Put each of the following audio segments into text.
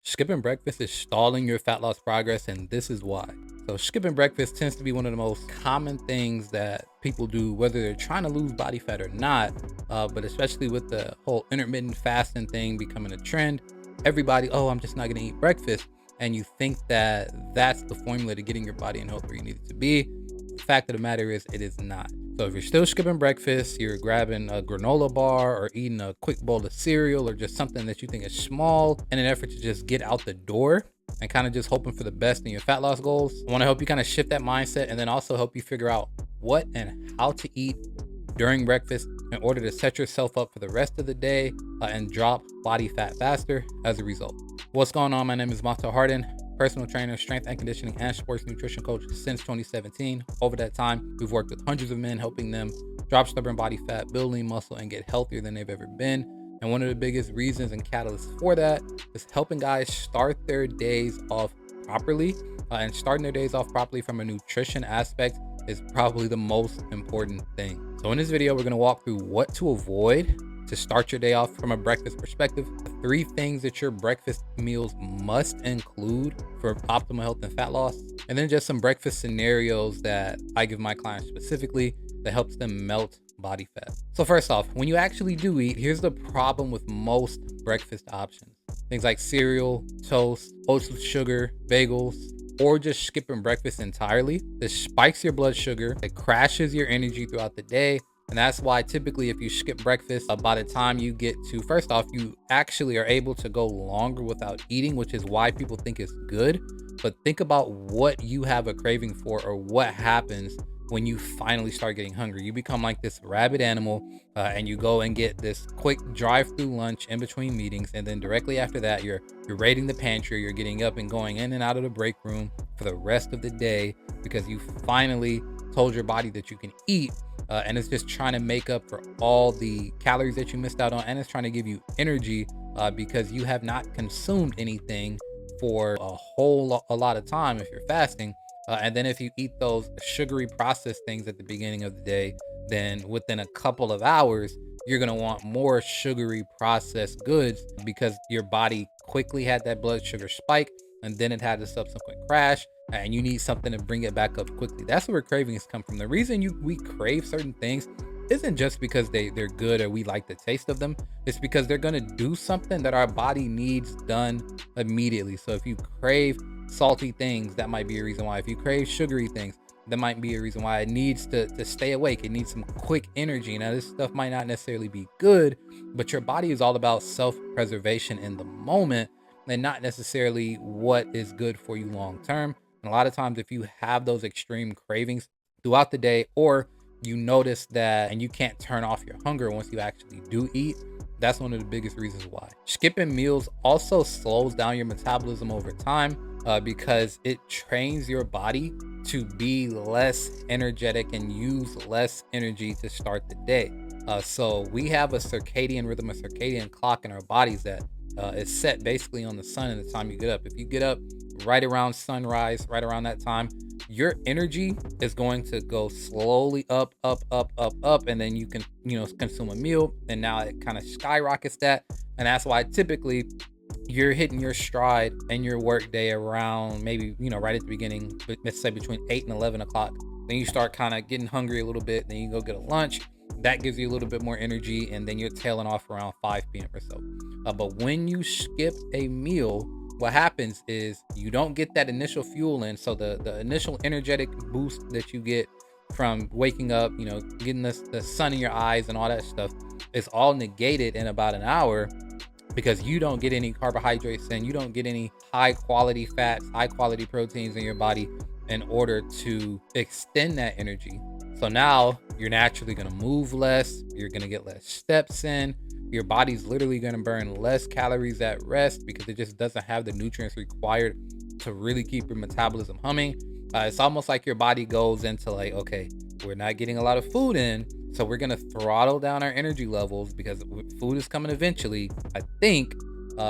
Skipping breakfast is stalling your fat loss progress, and this is why. So, skipping breakfast tends to be one of the most common things that people do, whether they're trying to lose body fat or not. But especially with the whole intermittent fasting thing becoming a trend, everybody, oh, I'm just not going to eat breakfast. And you think that that's the formula to getting your body in health where you need it to be. The fact of the matter is, it is not. So if you're still skipping breakfast, you're grabbing a granola bar or eating a quick bowl of cereal or just something that you think is small in an effort to just get out the door and kind of just hoping for the best in your fat loss goals, I want to help you kind of shift that mindset and then also help you figure out what and how to eat during breakfast in order to set yourself up for the rest of the day and drop body fat faster as a result. What's going on? My name is Mato Harden, personal trainer, strength and conditioning, and sports nutrition coach since 2017. Over that time, we've worked with hundreds of men, helping them drop stubborn body fat, build lean muscle, and get healthier than they've ever been. And one of the biggest reasons and catalysts for that is helping guys start their days off properly. And starting their days off properly from a nutrition aspect is probably the most important thing. So in this video, we're going to walk through what to avoid to start your day off from a breakfast perspective, the 3 things that your breakfast meals must include for optimal health and fat loss, and then just some breakfast scenarios that I give my clients specifically that helps them melt body fat. So first off, when you actually do eat, here's the problem with most breakfast options. Things like cereal, toast, oats with sugar, bagels, or just skipping breakfast entirely. This spikes your blood sugar, it crashes your energy throughout the day. And that's why typically if you skip breakfast, by the time you get to, first off, you actually are able to go longer without eating, which is why people think it's good. But think about what you have a craving for or what happens when you finally start getting hungry. You become like this rabid animal and you go and get this quick drive-through lunch in between meetings. And then directly after that, you're raiding the pantry, you're getting up and going in and out of the break room for the rest of the day because you finally told your body that you can eat. And it's just trying to make up for all the calories that you missed out on, and it's trying to give you energy because you have not consumed anything for a lot of time if you're fasting. And then if you eat those sugary processed things at the beginning of the day, then within a couple of hours, you're going to want more sugary processed goods because your body quickly had that blood sugar spike and then it had a subsequent crash, and you need something to bring it back up quickly. That's where cravings come from. The reason we crave certain things isn't just because they're good or we like the taste of them. It's because they're going to do something that our body needs done immediately. So if you crave salty things, that might be a reason why. If you crave sugary things, that might be a reason why. It needs to stay awake. It needs some quick energy. Now, this stuff might not necessarily be good, but your body is all about self-preservation in the moment and not necessarily what is good for you long term. And a lot of times, if you have those extreme cravings throughout the day, or you notice that and you can't turn off your hunger once you actually do eat, that's one of the biggest reasons why. Skipping meals also slows down your metabolism over time because it trains your body to be less energetic and use less energy to start the day. So we have a circadian rhythm, a circadian clock in our bodies that is set basically on the sun and the time you get up. If you get up right around sunrise, right around that time, your energy is going to go slowly up, and then you can, consume a meal, and now it kind of skyrockets that. And that's why typically you're hitting your stride and your work day around maybe, right at the beginning, let's say between 8 and 11 o'clock. Then you start kind of getting hungry a little bit. Then you go get a lunch. That gives you a little bit more energy. And then you're tailing off around 5 p.m. or so. But when you skip a meal, what happens is you don't get that initial fuel in. So the initial energetic boost that you get from waking up, getting the sun in your eyes and all that stuff is all negated in about an hour, because you don't get any carbohydrates and you don't get any high quality fats, high quality proteins in your body in order to extend that energy. So now you're naturally going to move less, you're going to get less steps in, your body's literally going to burn less calories at rest because it just doesn't have the nutrients required to really keep your metabolism humming. It's almost like your body goes into like, okay, we're not getting a lot of food in, so we're going to throttle down our energy levels because food is coming eventually, I think.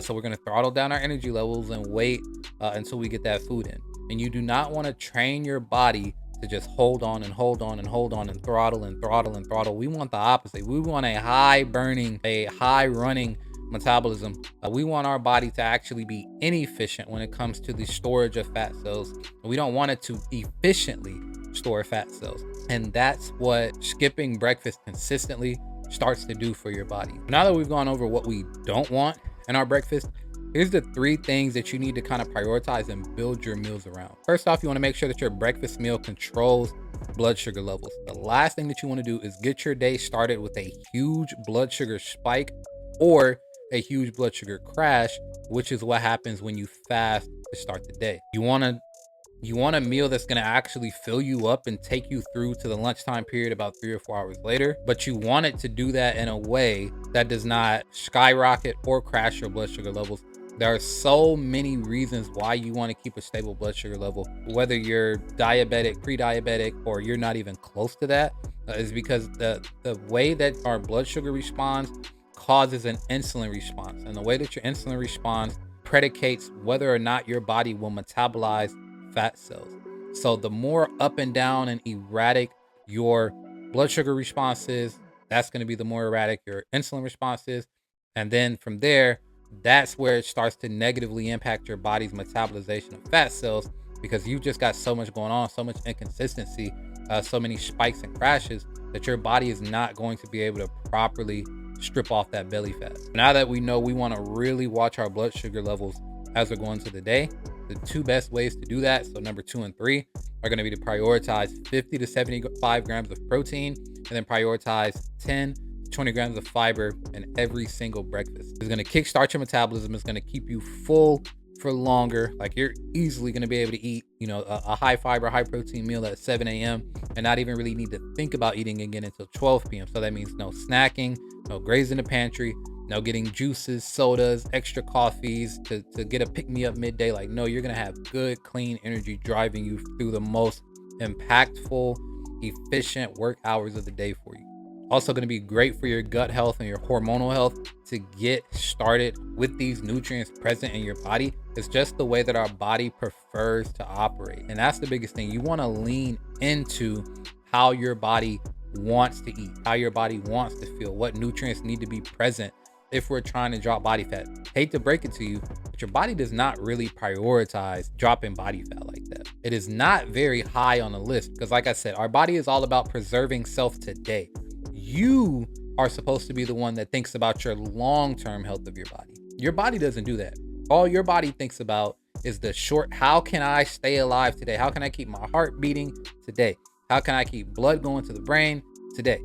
So we're going to throttle down our energy levels and wait until we get that food in. And you do not want to train your body to just hold on and hold on and hold on and throttle and throttle and throttle. We want the opposite. We want a high burning, a high running metabolism, we want our body to actually be inefficient when it comes to the storage of fat cells. We don't want it to efficiently store fat cells. And that's what skipping breakfast consistently starts to do for your body. Now that we've gone over what we don't want in our breakfast, here's the 3 things that you need to kind of prioritize and build your meals around. First off, you want to make sure that your breakfast meal controls blood sugar levels. The last thing that you want to do is get your day started with a huge blood sugar spike or a huge blood sugar crash, which is what happens when you fast to start the day. You want a meal that's going to actually fill you up and take you through to the lunchtime period about 3 or 4 hours later, but you want it to do that in a way that does not skyrocket or crash your blood sugar levels. There are so many reasons why you want to keep a stable blood sugar level, whether you're diabetic, pre-diabetic, or you're not even close to that, is because the way that our blood sugar responds causes an insulin response. And the way that your insulin responds predicates whether or not your body will metabolize fat cells. So the more up and down and erratic your blood sugar response is, that's going to be the more erratic your insulin response is. And then from there, that's where it starts to negatively impact your body's metabolization of fat cells, because you just got so much going on, so much inconsistency, so many spikes and crashes that your body is not going to be able to properly strip off that belly fat. Now that we know we want to really watch our blood sugar levels as we're going to the day, the 2 best ways to do that, so number 2 and 3, are going to be to prioritize 50 to 75 grams of protein and then prioritize 10 20 grams of fiber in every single breakfast. It's going to kickstart your metabolism. It's going to keep you full for longer. Like, you're easily going to be able to eat, a high fiber, high protein meal at 7 a.m. and not even really need to think about eating again until 12 p.m. So that means no snacking, no graze in the pantry, no getting juices, sodas, extra coffees to get a pick-me-up midday. Like, no, you're going to have good, clean energy driving you through the most impactful, efficient work hours of the day for you. Also going to be great for your gut health and your hormonal health to get started with these nutrients present in your body. It's just the way that our body prefers to operate. And that's the biggest thing. You want to lean into how your body wants to eat, how your body wants to feel, what nutrients need to be present if we're trying to drop body fat. Hate to break it to you, but your body does not really prioritize dropping body fat like that. It is not very high on the list because, like I said, our body is all about preserving self today. You are supposed to be the one that thinks about your long-term health of your body. Your body doesn't do that. All your body thinks about is the short, how can I stay alive today? How can I keep my heart beating today? How can I keep blood going to the brain today?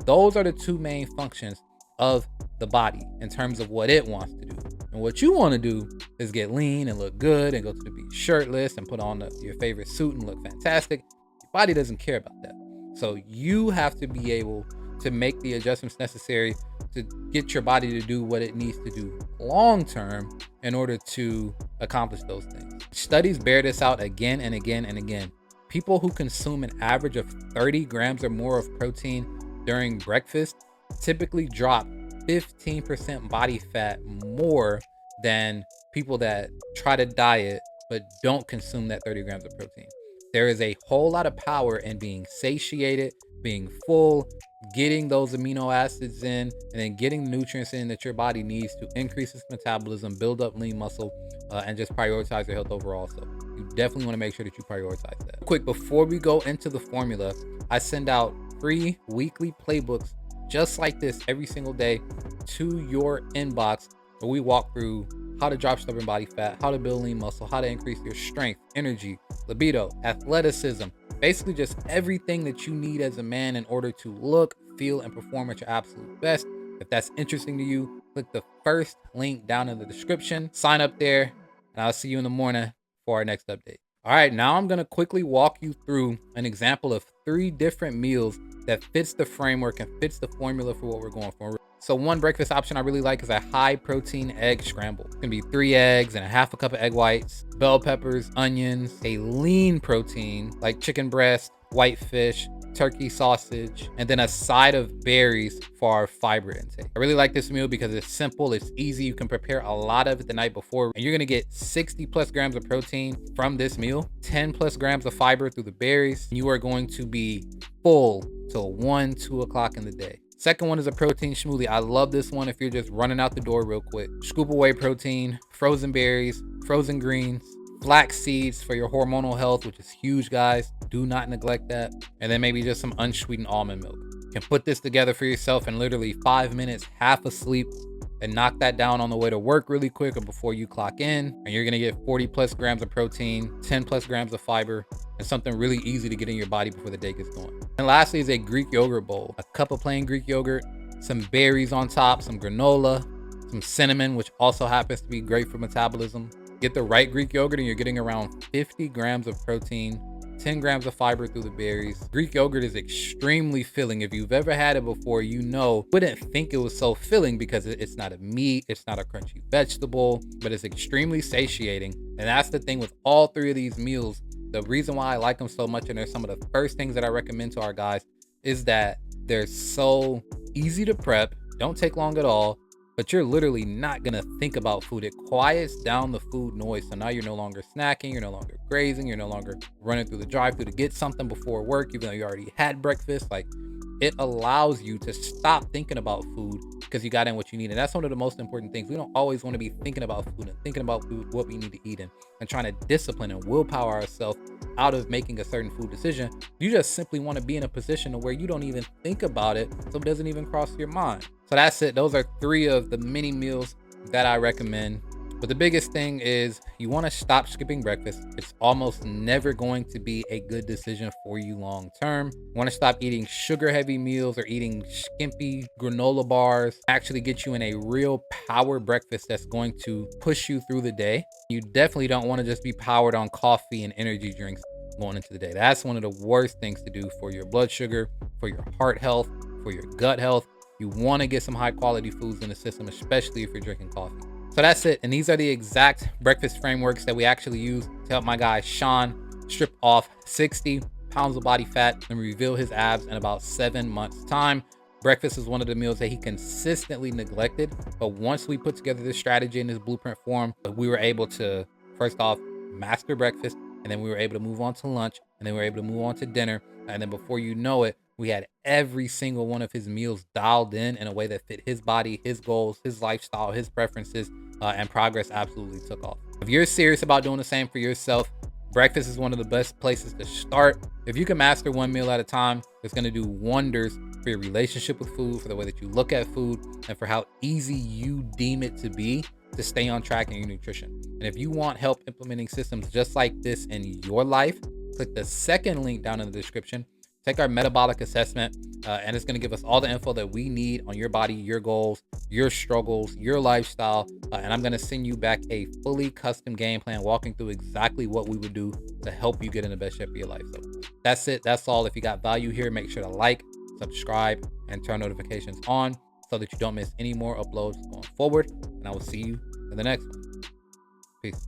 Those are the 2 main functions of the body in terms of what it wants to do. And what you want to do is get lean and look good and go to the beach shirtless and put on your favorite suit and look fantastic. Your body doesn't care about that. So you have to be able to make the adjustments necessary to get your body to do what it needs to do long term in order to accomplish those things. Studies bear this out again and again and again. People who consume an average of 30 grams or more of protein during breakfast typically drop 15% body fat more than people that try to diet but don't consume that 30 grams of protein. There is a whole lot of power in being satiated, being full, getting those amino acids in, and then getting the nutrients in that your body needs to increase its metabolism, build up lean muscle, and just prioritize your health overall. So you definitely want to make sure that you prioritize that. Quick, before we go into the formula, I send out free weekly playbooks just like this every single day to your inbox, where we walk through how to drop stubborn body fat, how to build lean muscle, how to increase your strength, energy, libido, athleticism, basically just everything that you need as a man in order to look, feel, and perform at your absolute best. If that's interesting to you, click the first link down in the description, sign up there, and I'll see you in the morning for our next update. All right, now I'm gonna quickly walk you through an example of 3 different meals that fits the framework and fits the formula for what we're going for. So one breakfast option I really like is a high protein egg scramble. It's gonna be 3 eggs and a half a cup of egg whites, bell peppers, onions, a lean protein like chicken breast, white fish, turkey sausage, and then a side of berries for our fiber intake. I really like this meal because it's simple, it's easy. You can prepare a lot of it the night before, and you're gonna get 60 plus grams of protein from this meal, 10 plus grams of fiber through the berries. You are going to be full till 1-2 o'clock in the day. Second one is a protein smoothie. I love this one if you're just running out the door real quick. Scoop away protein, frozen berries, frozen greens, flax seeds for your hormonal health, which is huge, guys. Do not neglect that. And then maybe just some unsweetened almond milk. You can put this together for yourself in literally 5 minutes, half asleep, and knock that down on the way to work really quick or before you clock in. And you're gonna get 40 plus grams of protein, 10 plus grams of fiber, and something really easy to get in your body before the day gets going. And lastly is a Greek yogurt bowl. A cup of plain Greek yogurt, some berries on top, some granola, some cinnamon, which also happens to be great for metabolism. Get the right Greek yogurt and you're getting around 50 grams of protein, 10 grams of fiber through the berries. Greek yogurt is extremely filling. If you've ever had it before, you know, wouldn't think it was so filling because it's not a meat, it's not a crunchy vegetable, but it's extremely satiating. And that's the thing with all three of these meals. The reason why I like them so much, and they're some of the first things that I recommend to our guys, is that they're so easy to prep, don't take long at all, but you're literally not gonna think about food. It quiets down the food noise. So now you're no longer snacking, you're no longer grazing, you're no longer running through the drive-thru to get something before work, even though you already had breakfast. Like, it allows you to stop thinking about food because you got in what you need. And that's one of the most important things. We don't always want to be thinking about food and thinking about food, what we need to eat, and trying to discipline and willpower ourselves out of making a certain food decision. You just simply want to be in a position where you don't even think about it, so it doesn't even cross your mind. So that's it. Those are 3 of the many meals that I recommend. But the biggest thing is you want to stop skipping breakfast. It's almost never going to be a good decision for you long term. You want to stop eating sugar heavy meals or eating skimpy granola bars. Actually get you in a real power breakfast that's going to push you through the day. You definitely don't want to just be powered on coffee and energy drinks going into the day. That's one of the worst things to do for your blood sugar, for your heart health, for your gut health. You want to get some high quality foods in the system, especially if you're drinking coffee. So that's it. And these are the exact breakfast frameworks that we actually use to help my guy Sean strip off 60 pounds of body fat and reveal his abs in about 7 months time. Breakfast is one of the meals that he consistently neglected. But once we put together this strategy in this blueprint form, we were able to, first off, master breakfast. And then we were able to move on to lunch. And then we were able to move on to dinner. And then before you know it, we had every single one of his meals dialed in a way that fit his body, his goals, his lifestyle, his preferences, and progress absolutely took off. If you're serious about doing the same for yourself, breakfast is one of the best places to start. If you can master one meal at a time, it's going to do wonders for your relationship with food, for the way that you look at food, and for how easy you deem it to be to stay on track in your nutrition. And if you want help implementing systems just like this in your life, click the second link down in the description. Take our metabolic assessment, and it's going to give us all the info that we need on your body, your goals, your struggles, your lifestyle. And I'm going to send you back a fully custom game plan walking through exactly what we would do to help you get in the best shape of your life. So that's it. That's all. If you got value here, make sure to like, subscribe, and turn notifications on so that you don't miss any more uploads going forward. And I will see you in the next one. Peace.